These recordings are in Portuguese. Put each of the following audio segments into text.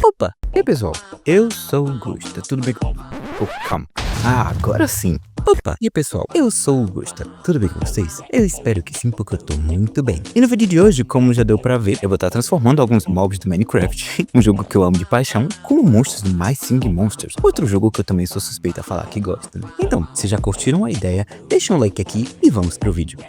Opa! E aí pessoal, eu sou o Gusta, tudo bem com... calma. Agora sim. Opa! E aí pessoal, eu sou o Gusta, tudo bem com vocês? Eu espero que sim, porque eu tô muito bem. E no vídeo de hoje, como já deu pra ver, eu vou estar transformando alguns mobs do Minecraft, um jogo que eu amo de paixão, como monstros do My Singing Monsters, outro jogo que eu também sou suspeito a falar que gosto, né? Então, se já curtiram a ideia, deixa um like aqui e vamos pro vídeo.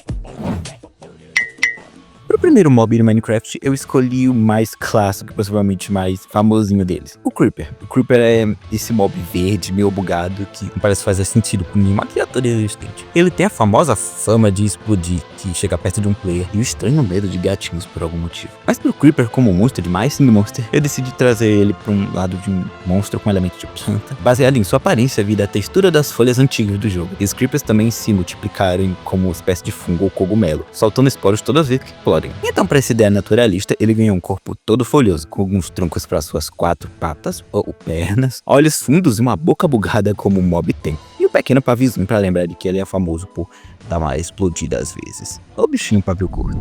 Pro primeiro mob do Minecraft, eu escolhi o mais clássico, possivelmente mais famosinho deles, o Creeper. O Creeper é esse mob verde, meio bugado, que não parece fazer sentido com nenhuma criatura existente. Ele tem a famosa fama de explodir, que chega perto de um player, e o estranho medo de gatinhos por algum motivo. Mas pro Creeper, como monstro de My Singing Monster, eu decidi trazer ele pra um lado de um monstro com elemento de planta, baseado em sua aparência e da textura das folhas antigas do jogo. E os Creepers também se multiplicaram como uma espécie de fungo ou cogumelo, soltando esporos todas as vezes que explodem. Então, para essa ideia naturalista, ele ganhou um corpo todo folhoso, com alguns troncos para suas 4 patas, ou pernas, olhos fundos e uma boca bugada como um mob tem. E um pequeno paviozinho para lembrar de que ele é famoso por dar uma explodida às vezes. Ô bichinho pavio curto.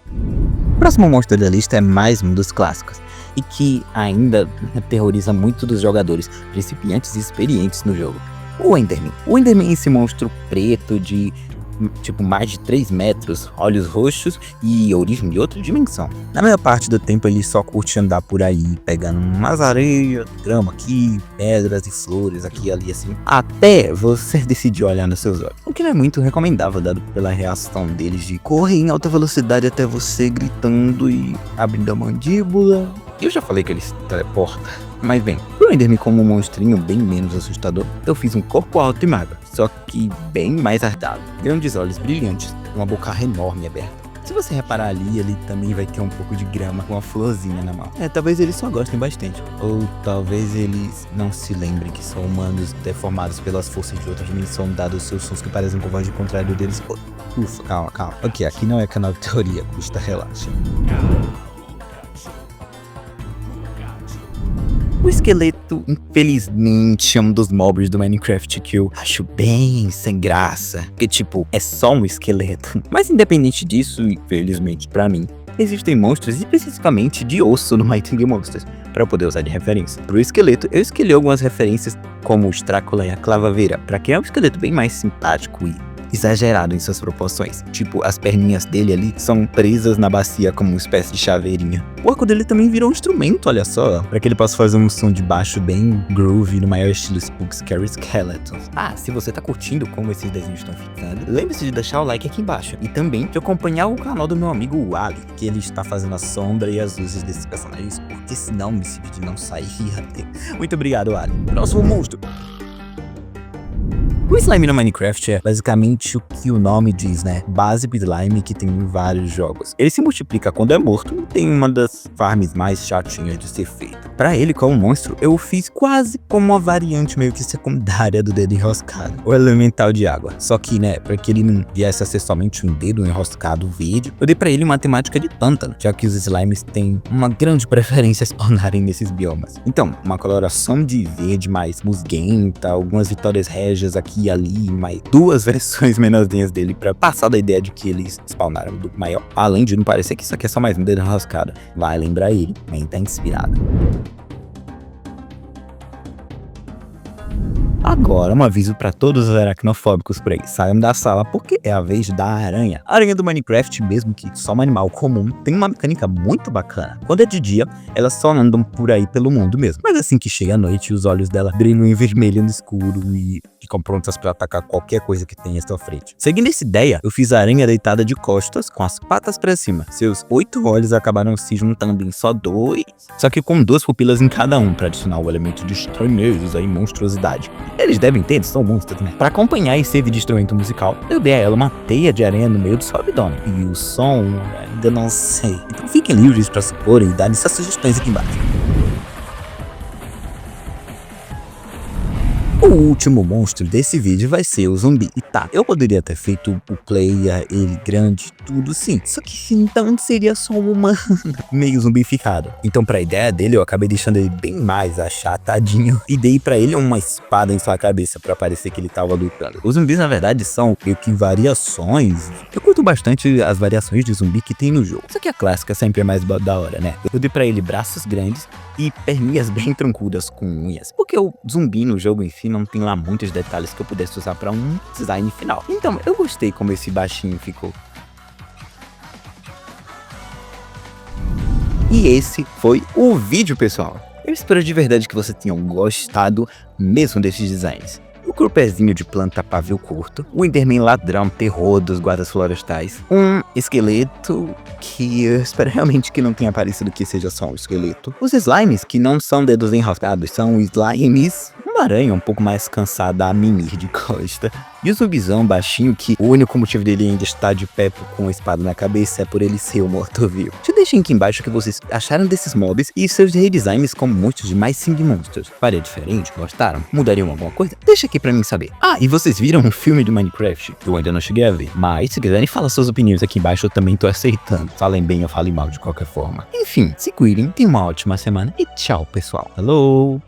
O próximo monstro da lista é mais um dos clássicos, e que ainda aterroriza muito dos jogadores, principiantes e experientes no jogo. O Enderman. O Enderman é esse monstro preto de tipo mais de 3 metros, olhos roxos e origem de outra dimensão. Na maior parte do tempo ele só curte andar por aí, pegando umas areias, grama aqui, pedras e flores aqui e ali assim, até você decidir olhar nos seus olhos. O que não é muito recomendável, dado pela reação deles de correr em alta velocidade até você gritando e abrindo a mandíbula. Eu já falei que ele se teleporta. Mas bem, pro Enderman como um monstrinho bem menos assustador, eu fiz um corpo alto e magro, só que bem mais ardado. Grandes olhos brilhantes, uma boca enorme aberta. Se você reparar ali, ele também vai ter um pouco de grama com uma florzinha na mão. Talvez eles só gostem bastante. Ou talvez eles não se lembrem que são humanos deformados pelas forças de outra dimensão, dado os seus sons que parecem com a voz de contrário deles. Ufa, calma. Ok, aqui não é canal de teoria, Gusta, relaxa. O esqueleto, infelizmente, é um dos mobs do Minecraft que eu acho bem sem graça. Porque, tipo, é só um esqueleto. Mas independente disso, infelizmente pra mim, existem monstros especificamente de osso no My Singing Monsters, pra eu poder usar de referência. Pro esqueleto, eu escolhi algumas referências como o Strácula e a Clavaveira, pra que é um esqueleto bem mais simpático e exagerado em suas proporções. Tipo, as perninhas dele ali são presas na bacia como uma espécie de chaveirinha. O arco dele também virou um instrumento, olha só, para que ele possa fazer um som de baixo bem groovy no maior estilo Spook Scary Skeletons. Se você tá curtindo como esses desenhos estão fixados, lembre-se de deixar o like aqui embaixo e também de acompanhar o canal do meu amigo Wally, que ele está fazendo a sombra e as luzes desses personagens, porque senão esse vídeo não sairia. Muito obrigado, Wally. Próximo monstro. O slime no Minecraft é basicamente o que o nome diz, né? Base slime que tem em vários jogos. Ele se multiplica quando é morto e tem uma das farms mais chatinhas de ser feita. Pra ele, como monstro, eu fiz quase como uma variante meio que secundária do dedo enroscado, o elemental de água. Só que, né, pra que ele não viesse a ser somente um dedo enroscado verde, eu dei pra ele uma temática de pântano, já que os slimes têm uma grande preferência a spawnarem nesses biomas. Então, uma coloração de verde mais musguenta, algumas vitórias régias aqui e ali, mais 2 versões menorzinhas dele pra passar da ideia de que eles spawnaram do maior. Além de não parecer que isso aqui é só mais um dedo enroscado. Vai lembrar ele, quem tá inspirado. Agora, um aviso para todos os aracnofóbicos por aí, saiam da sala porque é a vez da aranha. A aranha do Minecraft, mesmo que só um animal comum, tem uma mecânica muito bacana. Quando é de dia, elas só andam por aí pelo mundo mesmo. Mas assim que chega a noite, os olhos dela brilham em vermelho no escuro e ficam prontas para atacar qualquer coisa que tenha à sua frente. Seguindo essa ideia, eu fiz a aranha deitada de costas, com as patas para cima. Seus 8 olhos acabaram se juntando em só 2, só que com 2 pupilas em cada um, para adicionar o elemento de estranheza e monstruosidade. Eles devem ter, eles são monstros, né? Pra acompanhar e servir de instrumento musical, eu dei a ela uma teia de aranha no meio do seu abdômen. E o som, ainda não sei. Então fiquem livres pra suporem e darem suas sugestões aqui embaixo. O último monstro desse vídeo vai ser o zumbi. E tá, eu poderia ter feito o player, ele grande, tudo sim. Só que então seria só uma meio zumbificado. Então pra ideia dele eu acabei deixando ele bem mais achatadinho e dei pra ele uma espada em sua cabeça pra parecer que ele tava lutando. Os zumbis na verdade são meio que variações. Eu curto bastante as variações de zumbi que tem no jogo. Só que a clássica sempre é mais da hora, né? Eu dei pra ele braços grandes e perninhas bem troncudas com unhas. Porque o zumbi no jogo em si não tem lá muitos detalhes que eu pudesse usar pra um design final. Então eu gostei como esse baixinho ficou. E esse foi o vídeo, pessoal. Eu espero de verdade que vocês tenham gostado mesmo desses designs. O Creeperzinho de planta pavio curto, o Enderman ladrão terror dos guardas florestais, um esqueleto que eu espero realmente que não tenha parecido que seja só um esqueleto, os slimes que não são dedos enroscados, são slimes, uma aranha um pouco mais cansada a mimir de costa, e o zumbizão baixinho que o único motivo dele ainda estar de pé com a espada na cabeça é por ele ser o morto-vivo. Deixem aqui embaixo o que vocês acharam desses mobs e seus redesigns como monstros de My Singing Monsters. Faria diferente? Gostaram? Mudariam alguma coisa? Deixa aqui pra mim saber. Ah, e vocês viram um filme de Minecraft? Eu ainda não cheguei a ver, mas se quiserem falar suas opiniões aqui embaixo, eu também tô aceitando. Falem bem ou falem mal de qualquer forma. Enfim, se cuidem, tenham uma ótima semana e tchau, pessoal. Hello!